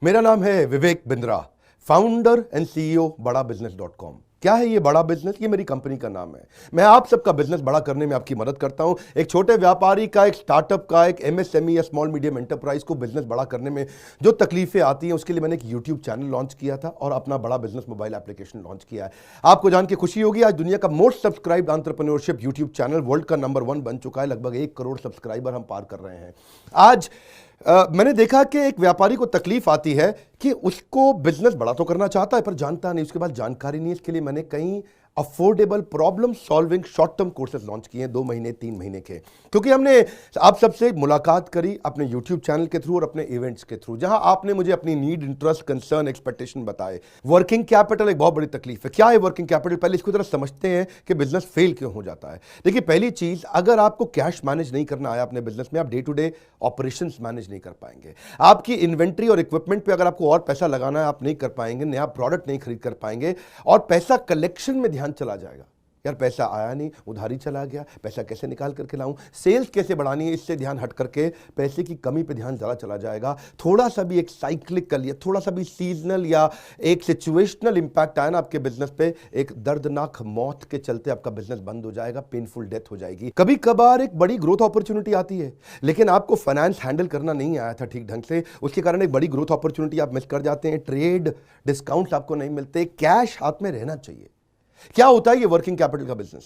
मेरा नाम है Vivek Bindra, founder and CEO बड़ा बिजनेस .com। क्या है ये बड़ा बिजनेस? ये मेरी कंपनी का नाम है। मैं आप सबका बिजनेस बड़ा करने में आपकी मदद करता हूं। एक छोटे व्यापारी का, एक स्टार्टअप का, एक एमएसएमई या स्मॉल मीडियम एंटरप्राइज को बिजनेस बड़ा करने में जो तकलीफें आती हैं, उसके लिए मैंने एक यूट्यूब चैनल लॉन्च किया था और अपना बड़ा बिजनेस मोबाइल एप्लीकेशन लॉन्च किया है। आपको जान के खुशी होगी, आज दुनिया का most subscribed entrepreneurship YouTube channel world का नंबर 1 बन चुका है। लगभग 1 करोड़ सब्सक्राइबर हम पार कर रहे हैं आज। मैंने देखा कि एक व्यापारी को तकलीफ आती है कि उसको बिजनेस बड़ा तो करना चाहता है पर जानता नहीं, उसके बाद जानकारी नहीं। इसके लिए मैंने कई affordable problem solving short term courses launch किए हैं 2 महीने 3 महीने के, क्योंकि हमने आप सबसे मुलाकात करी अपने यूट्यूब चैनल के थ्रू और अपने इवेंट्स के थ्रू, जहां आपने मुझे अपनी नीड, इंटरेस्ट, कंसर्न, एक्सपेक्टेशन बताए। वर्किंग कैपिटल एक बहुत बड़ी तकलीफ है। क्या है वर्किंग कैपिटल? पहले इसको जरा समझते हैं कि बिजनेस फेल क्यों हो जाता है। देखिए, पहली चीज, अगर आपको कैश मैनेज नहीं करना आया अपने बिजनेस में, आप day to day operations manage नहीं कर पाएंगे। आपकी इन्वेंट्री और इक्विपमेंट पे अगर आपको और पैसा लगाना है, आप नहीं कर पाएंगे। नया प्रोडक्ट नहीं खरीद कर पाएंगे और पैसा कलेक्शन में ध्यान चला जाएगा। यार पैसा आया नहीं, उधारी चला गया, पैसा कैसे निकाल करके लाऊं, सेल्स कैसे बढ़ानी है, इससे ध्यान हट करके पैसे की कमी पे ध्यान ज़्यादा चला जाएगा। थोड़ा सा भी एक साइक्लिकल या थोड़ा सा भी सीजनल या एक सिचुएशनल इंपैक्ट आया ना आपके बिजनेस पे, एक दर्दनाक मौत के चलते आपका बिजनेस बंद हो जाएगा, पेनफुल डेथ हो जाएगी। कभी कभार एक बड़ी ग्रोथ अपॉर्चुनिटी आती है, लेकिन आपको फाइनेंस हैंडल करना नहीं आया था ठीक ढंग से, उसके कारण एक बड़ी ग्रोथ अपॉर्चुनिटी आप मिस कर जाते हैं। ट्रेड डिस्काउंट्स आपको नहीं मिलते, कैश हाथ में रहना चाहिए। क्या होता है ये वर्किंग कैपिटल का बिजनेस?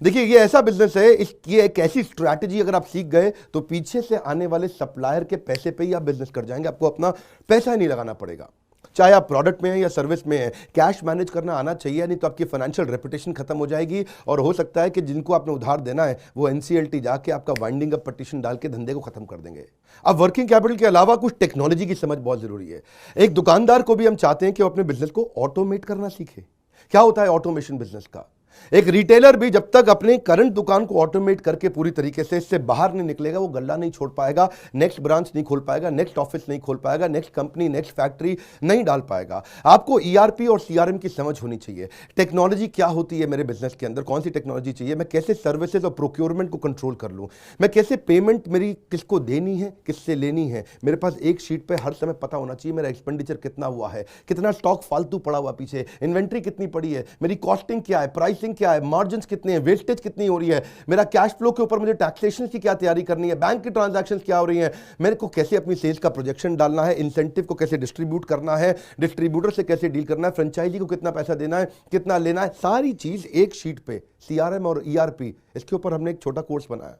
देखिए, ये ऐसा बिजनेस है, ये एक ऐसी स्ट्रैटेजी अगर आप सीख गए तो पीछे से आने वाले सप्लायर के पैसे पे ही आप बिजनेस कर जाएंगे। आपको अपना पैसा ही नहीं लगाना पड़ेगा, चाहे आप प्रोडक्ट में है या सर्विस में है। कैश मैनेज करना आना चाहिए, नहीं तो आपकी फाइनेंशियल रेपुटेशन खत्म हो जाएगी और हो सकता है कि जिनको आपने उधार देना है वो एनसीएलटी जाके आपका वाइंडिंग अप पटिशन डाल के धंधे को खत्म कर देंगे। अब वर्किंग कैपिटल के अलावा कुछ टेक्नोलॉजी की समझ बहुत जरूरी है। एक दुकानदार को भी हम चाहते हैं कि वो अपने बिजनेस को ऑटोमेट करना सीखे। क्या होता है ऑटोमेशन बिजनेस का? एक रिटेलर भी जब तक अपने करंट दुकान को ऑटोमेट करके पूरी तरीके से इससे बाहर नहीं निकलेगा, वो गल्ला नहीं छोड़ पाएगा, नेक्स्ट ब्रांच नहीं खोल पाएगा, नेक्स्ट ऑफिस नहीं खोल पाएगा, नेक्स्ट कंपनी, नेक्स्ट फैक्ट्री नहीं डाल पाएगा। आपको ईआरपी और सीआरएम की समझ होनी चाहिए। टेक्नोलॉजी क्या होती है मेरे बिजनेस के अंदर, कौन सी टेक्नोलॉजी चाहिए, मैं कैसे सर्विसेज और प्रोक्योरमेंट को कंट्रोल कर लूं, मैं कैसे पेमेंट मेरी किसको देनी है, किससे लेनी है। मेरे पास एक शीट पे हर समय पता होना चाहिए मेरा एक्सपेंडिचर कितना हुआ है, कितना स्टॉक फालतू पड़ा हुआ पीछे, इन्वेंट्री कितनी पड़ी है, मेरी कॉस्टिंग क्या है, प्राइसिंग क्या है, मार्जिन कितने हैं, वेस्टेज कितनी हो रही है, मेरा कैश फ्लो के ऊपर मुझे टैक्सेशन की क्या तैयारी करनी है, बैंक की ट्रांजैक्शंस क्या हो रही हैं, मेरे को कैसे अपनी सेल्स का प्रोजेक्शन डालना है, इंसेंटिव को कैसे डिस्ट्रीब्यूट करना है, डिस्ट्रीब्यूटर से कैसे डील करना है, फ्रेंचाइजी को कितना पैसा देना है, कितना लेना है, सारी चीज एक शीट पे, सीआरएम और ईआरपी। इसके ऊपर हमने एक छोटा कोर्स बनाया,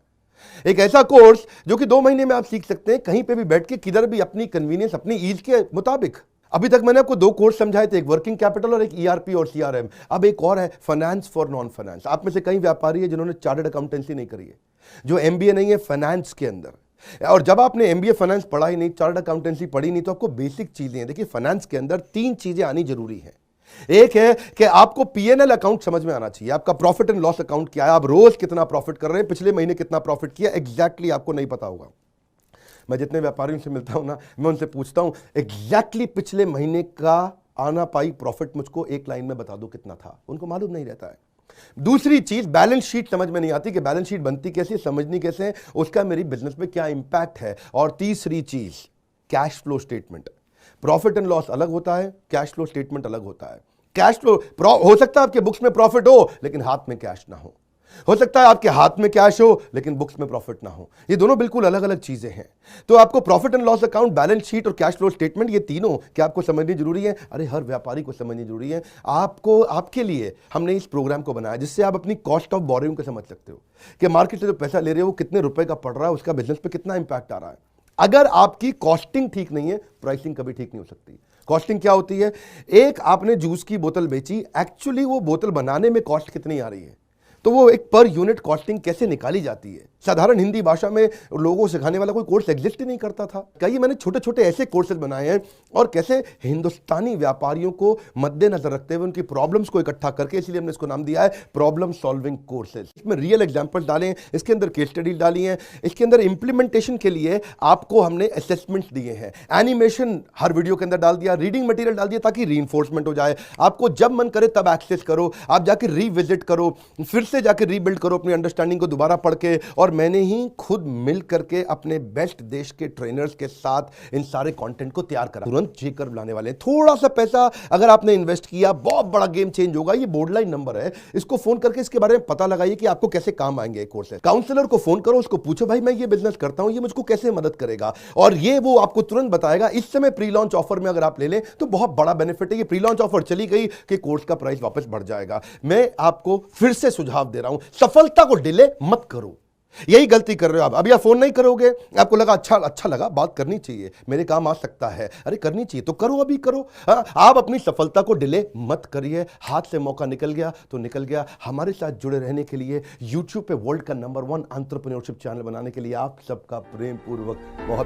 एक ऐसा कोर्स जो कि 2 महीने में आप सीख सकते हैं, कहीं पे भी बैठ के, किधर भी, अपनी कन्वीनियंस, अपनी ईज के मुताबिक। अभी तक मैंने आपको 2 कोर्स समझाए थे, एक वर्किंग कैपिटल और एक ईआरपी और सीआरएम। अब एक और है, फाइनेंस फॉर नॉन फाइनेंस। आप में से कई व्यापारी है जिन्होंने चार्टर्ड अकाउंटेंसी नहीं करी है, जो एमबीए नहीं है फाइनेंस के अंदर। और जब आपने एमबीए फाइनेंस पढ़ा ही नहीं, चार्टर्ड अकाउंटेंसी पढ़ी नहीं, तो आपको बेसिक चीजें हैं। देखिए, फाइनेंस के अंदर 3 चीजें आनी जरूरी है। एक है कि आपको पीएनएल अकाउंट समझ में आना चाहिए, आपका प्रॉफिट एंड लॉस अकाउंट क्या है, आप रोज कितना प्रॉफिट कर रहे हैं, पिछले महीने कितना प्रॉफिट किया, एग्जैक्टली आपको नहीं पता होगा। मैं जितने व्यापारियों से मिलता हूं ना, मैं उनसे पूछता हूं एग्जैक्टली पिछले महीने का आना पाई प्रॉफिट मुझको एक लाइन में बता दो कितना था, उनको मालूम नहीं रहता है। दूसरी चीज, बैलेंस शीट समझ में नहीं आती कि बैलेंस शीट बनती कैसे, समझनी कैसे है, उसका मेरी बिजनेस में क्या इंपैक्ट है। और तीसरी चीज, cash flow statement. Profit and loss अलग होता है, कैश फ्लो स्टेटमेंट अलग होता है। कैश फ्लो हो सकता है आपके बुक्स में प्रॉफिट हो लेकिन हाथ में कैश ना हो सकता है आपके हाथ में कैश हो लेकिन बुक्स में प्रॉफिट ना हो। ये दोनों बिल्कुल अलग अलग चीजें हैं। तो आपको profit and loss account, balance sheet और कैश फ्लो स्टेटमेंट, ये तीनों क्या आपको समझनी जरूरी है? अरे हर व्यापारी को समझनी जरूरी है। आपको, आपके लिए हमने इस प्रोग्राम को बनाया जिससे आप अपनी कॉस्ट ऑफ बोरोइंग को समझ सकते हो कि मार्केट से जो पैसा ले रहे हो वो कितने रुपए का पड़ रहा है, उसका बिजनेस पे कितना इंपैक्ट आ रहा है। अगर आपकी कॉस्टिंग ठीक नहीं है, प्राइसिंग कभी ठीक नहीं हो सकती। कॉस्टिंग क्या होती है? एक आपने जूस की बोतल बेची, एक्चुअली वो बोतल बनाने में कॉस्ट कितनी आ रही है, तो वो एक पर यूनिट कॉस्टिंग कैसे निकाली जाती है। साधारण हिंदी भाषा में लोगों को सिखाने वाला कोई कोर्स एग्जिस्ट ही नहीं करता था। कई मैंने छोटे छोटे ऐसे कोर्सेज बनाए हैं और कैसे हिंदुस्तानी व्यापारियों को मद्देनजर रखते हुए उनकी प्रॉब्लम्स को इकट्ठा करके, इसलिए हमने इसको नाम दिया है प्रॉब्लम सॉल्विंग कोर्सेज। इसमें रियल एग्जांपल्स डाले हैं, इसके अंदर केस स्टडीज डाली हैं, इसके अंदर इंप्लीमेंटेशन के लिए आपको हमने असेसमेंट्स दिए हैं, एनिमेशन हर वीडियो के अंदर डाल दिया, रीडिंग मटेरियल डाल दिया ताकि रीइंफोर्समेंट हो जाए। आपको जब मन करे तब एक्सेस करो, आप जाके रीविजिट करो, फिर से जाके रीबिल्ड करो अपनी अंडरस्टैंडिंग को दोबारा पढ़ के, और मैंने ही खुद मिल करके अपने बेस्ट देश के ट्रेनर्स के साथ इन सारे कंटेंट को तैयार करा। तुरंत जेकर बुलाने वाले हैं। थोड़ा सा पैसा अगर आपने इन्वेस्ट किया, बहुत बड़ा गेम चेंज होगा। ये बोर्डलाइन नंबर है, इसको फोन करके इसके बारे में पता लगाइए कि आपको कैसे काम आएंगे कोर्स है। काउंसलर को फोन करो, उसको पूछो भाई मैं ये बिजनेस करता हूं, ये मुझको कैसे मदद करेगा, और ये वो आपको तुरंत बताएगा। इस समय प्री लॉन्च ऑफर में अगर आप ले लें तो बहुत बड़ा बेनिफिट है। ये प्री लॉन्च ऑफर चली गई कि कोर्स का प्राइस वापस बढ़ जाएगा। मैं आपको फिर से सुझाव दे रहा हूं, सफलता को डिले मत करो। यही गलती कर रहे हो आप। अभी आप फोन नहीं करोगे, आपको लगा अच्छा लगा, बात करनी चाहिए, मेरे काम आ सकता है, अरे करनी चाहिए तो करो, अभी करो। आप अपनी सफलता को डिले मत करिए। हाथ से मौका निकल गया तो निकल गया। हमारे साथ जुड़े रहने के लिए, यूट्यूब पे वर्ल्ड का नंबर 1 एंटरप्रेन्योरशिप चैनल बनाने के लिए आप सबका प्रेम पूर्वक बहुत